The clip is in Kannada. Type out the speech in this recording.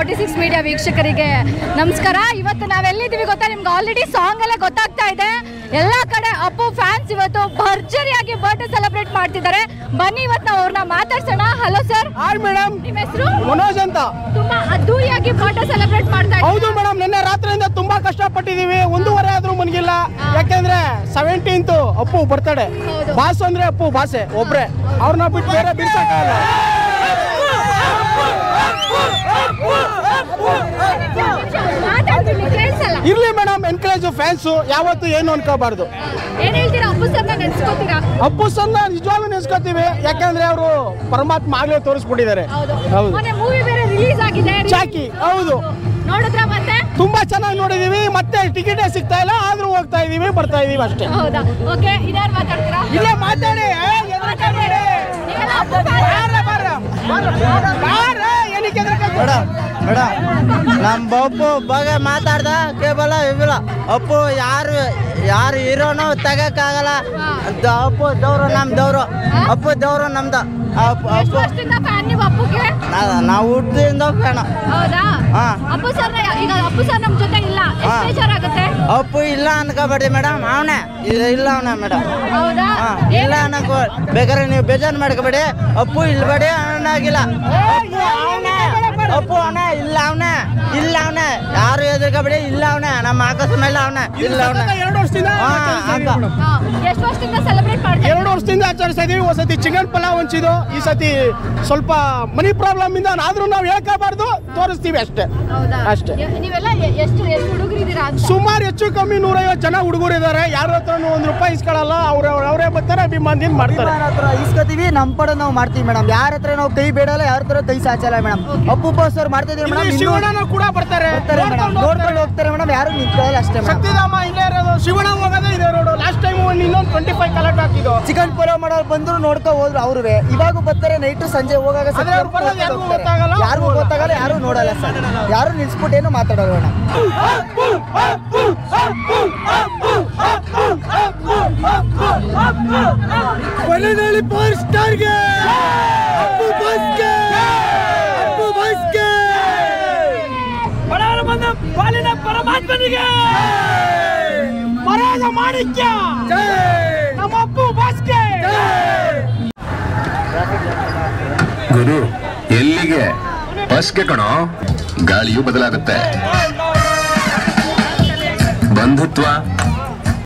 46 ಮೀಡಿಯಾ ವೀಕ್ಷಕರಿಗೆ ನಮಸ್ಕಾರ. ಇವತ್ತು ನಾವೆಲ್ಲಿದ್ದೀವಿ ಗೊತ್ತಾ ನಿಮ್ಗೆ? ಆಲ್ರೆಡಿ ಸಾಂಗ್ ಎಲ್ಲ ಗೊತ್ತಾಗ್ತಾ ಇದೆ. ಎಲ್ಲ ಕಡೆ ಅಪ್ಪು ಫ್ಯಾನ್ಸ್ ಇವತ್ತು ಭರ್ಜರಿಯಾಗಿ ಬರ್ತ್ಡೇ ಸೆಲೆಬ್ರೇಟ್ ಮಾಡ್ತಿದ್ದಾರೆ. ಬನ್ನಿ ಇವತ್ತು ನಾವು ಅವ್ರನ್ನ ಮಾತಾಡ್ಸೋಣ. Hello sir. Hi madam. ನಿಮ್ಮ ಹೆಸರು? ಮನೋಜ್ ಅಂತ. ತುಂಬಾ ಅದ್ದೂರಿಯಾಗಿ ಬರ್ತ್ಡೇ ಸೆಲೆಬ್ರೇಟ್ ಮಾಡ್ತಾ ಇದ್ದೀವಿ. ಹೌದು ಮೇಡಮ್, ನಿನ್ನೆ ರಾತ್ರಿಯಿಂದ ತುಂಬಾ ಕಷ್ಟಪಟ್ಟಿದೀವಿ. 1:30 ಆದ್ರೂ ಮನ್ಗಿಲ್ಲ. ಯಾಕೆಂದ್ರೆ 17th ಅಪ್ಪು ಬರ್ತಡೆ. ಬಾಸ್ ಅಂದ್ರೆ ಅಪ್ಪು ಬಾಸೆ ಒಬ್ರೆ, ಅವ್ರನ್ನ ಬಿಟ್ಟು ಬೇರೆ ಬಿಡ್ಸಕ್ಕಾಗಲ್ಲ. ಇರ್ಲಿ ಮೇಡಮ್, ಎನ್ಕರೇಜ್ ಫ್ಯಾನ್ಸ್ ಯಾವತ್ತು ಏನು ಅನ್ಕೋಬಾರ್ದು. ಏನ್ ಹೇಳ್ತೀರಾ? ಅಪ್ಪು ಸರ್ನ ನೆನ್ಸ್ಕೊತೀರಾ? ಅಪ್ಪು ಸರ್ನ ನಿಜವಾಗ್ಲೂ ನೆನ್ಸ್ಕೊತೀವಿ. ಯಾಕಂದ್ರೆ ಅವರು ಪರಮಾತ್ಮ ಆಗ್ಲೇ ತೋರಿಸ್ಬಿಟ್ಟಿದ್ದಾರೆ. ಹೌದು. ಮೂವಿ ಬೇರೆ ರಿಲೀಸ್ ಆಗಿದೆ ಚಾಕಿ. ಹೌದು, ನೋಡಿದ್ರ? ಮತ್ತೆ ತುಂಬಾ ಚೆನ್ನಾಗಿ ನೋಡಿದೀವಿ. ಮತ್ತೆ ಟಿಕೆಟೇ ಸಿಗ್ತಾ ಇಲ್ಲ, ಆದ್ರೂ ಹೋಗ್ತಾ ಇದೀವಿ, ಬರ್ತಾ ಇದೀವಿ ಅಷ್ಟೇ. ಹೌದಾ? ಓಕೆ, ಇದಾರು ಮಾತಾಡ್ತೀರಾ? ಇಲ್ಲೇ ಮಾತಾಡಿ. ಮೇಡಮ್ ನಮ್ಮ ಅಪ್ಪು ಬಗ್ಗೆ ಮಾತಾಡ್ದ ಕೇಬಲ ಇವಿಲ್ಲ. ಅಪ್ಪು ಯಾರು ಹೀರೋನು ತೆಗಕ್ಕಾಗಲ್ಲ. ಅಪ್ಪು ದೇವ್ರು ನಮ್ ದೇವ್ರು, ಅಪ್ಪು ದೇವ್ರು ನಮ್ದು. ನಾವು ಹುಟ್ಟಿದಿಂದ ಫ್ಯಾನ್. ಅಪ್ಪು ಸರ್ ನಮ್ ಜೊತೆ ಇಲ್ಲ, ಬೇಜಾರಾಗುತ್ತೆ. ಅಪ್ಪು ಇಲ್ಲ ಅನ್ಕೋಬೇಡಿ ಮೇಡಮ್, ಅವನೇ ಇಲ್ಲ ಅವನೇ ಮೇಡಮ್. ಇಲ್ಲ ಅನ್ನಕೋ ಬೇಕಾದ್ರೆ ನೀವು ಬೇಜಾರು ಮಾಡ್ಕೋಬೇಡಿ. ಅಪ್ಪು ಇಲ್ಬೇಡಿ ಅವನಾಗಿಲ್ಲ. ಅಪ್ಪು ಅವನ ಇಲ್ಲ ಅವನೇ ಯಾರು ಎದುರ್ಕೋಬೇಡಿ. ಇಲ್ಲ ಅವನೇ ನಮ್ಮ ಆಕಾಶ ಮೇಲೆ ಅವನೇ ಇಲ್ಲ ಅವನೇ. 2 ವರ್ಷದಿಂದ ಎಷ್ಟು ವರ್ಷದಿಂದ ಸೆಲೆಬ್ರೇಟ್ ಮಾಡ್ತೀವಿ? 2 ವರ್ಷದಿಂದ ಆಚರಿಸ್ತಾ ಇದೀವಿ. ಒಂದ್ಸತಿ ಚಿಕನ್ ಪಲಾವ್ ಹಂಚಿದ್ದು, ಈ ಸತಿ ಸ್ವಲ್ಪ ಮನಿ ಪ್ರಾಬ್ಲಮ್ ಇಂದ ಆದ್ರೂ ನಾವು ಹೇಳ್ಕೋಬಾರ್ದು, ತೋರಿಸ್ತೀವಿ ಅಷ್ಟೇ. ಅಷ್ಟೇ. ನೀವೆಲ್ಲ ಎಷ್ಟು ಹುಡುಗರಿದ್ದೀರಾ? ಸುಮಾರು ಹೆಚ್ಚು ಕಮ್ಮಿ 150 ಜನ ಹುಡುಗರು ಇದಾರೆ. ಯಾರ ಹತ್ರನೂ ₹1 ಇಸ್ಕೊಳ್ಳಲ್ಲ. ಅವರೇ ಬರ್ತಾರೆ, ಅಭಿಮಾನದಿಂದ ಮಾಡ್ತಾರೆ. ಇಸ್ಕೊತೀವಿ, ನಮ್ಮ ಪಡ ನಾವು ಮಾಡ್ತೀವಿ ಮೇಡಮ್. ಯಾರ ಹತ್ರ ನಾವು ಕೈ ಬೇಡಲ್ಲ, ಯಾರ ಹತ್ರ ಕೈ ಸಾಚಲ್ಲ ಮೇಡಮ್. ಅಪ್ಪು ಬಾಸ್ ಅವ್ರು ಮಾಡ್ತಾ ಇದೀವಿ ಮೇಡಮ್. ಶಿವಣ್ಣ ಕೂಡ ಬರ್ತಾರೆ, ನೋಡ್ಕೊಂಡು ಹೋಗ್ತಾರೆ ಮೇಡಮ್. ಯಾರು ನಿಂತ್ಕೊಳ್ಳಲ್ಲ ಅಷ್ಟೇ. ಶಕ್ತಿಧಾಮ ಇಲ್ಲೇ ಇರೋದು, ಶಿವಣ್ಣ ಹೋಗೋದೇ ಇದೆ ರೋಡು. ಲಾಸ್ಟ್ ಟೈಮ್ ಇನ್ನೊಂದು 25 ಕಲೆಕ್ಟ್ ಹಾಕಿದ್ದು. ಚಿಕನ್ ಪಲಾವ್ ಮಾಡೋರು ಬಂದ್ರು ನೋಡ್ಕೊ ಹೋದ್ರು. ಅವ್ರುವೆ ಇವಾಗ ಬರ್ತಾರೆ, ನೈಟು ಸಂಜೆ ಹೋಗಾಗ ಯಾರಿಗೂ ಗೊತ್ತಾಗಲ್ಲ, ಯಾರು ನೋಡಲ್ಲ ಸರ್. ಯಾರು ನಿಲ್ಸ್ಬಿಟ್ಟು ಏನು ಮಾತಾಡೋಣ. ಕೊನೆಯಲ್ಲಿ ಪವರ್ ಸ್ಟಾರ್ಗೆ, ಅಪ್ಪು ಬಾಸ್ಗೆ, ಅಪ್ಪು ಬಾಸ್ಗೆ, ಬಡವರ ಬಂದ ಪಾಲಿನ ಪರಮಾತ್ಮನಿಗೆ, ಮರದ ಮಾಣಿಕ್ಯ, ನಮ್ಮ ಅಪ್ಪು ಬಾಸ್ಗೆ. ಗುರು ಎಲ್ಲಿಗೆ? ಬಸ್ಗೆ ಕಣೋ. ಗಾಳಿಯು ಬದಲಾಗುತ್ತೆ, ಬಂಧುತ್ವ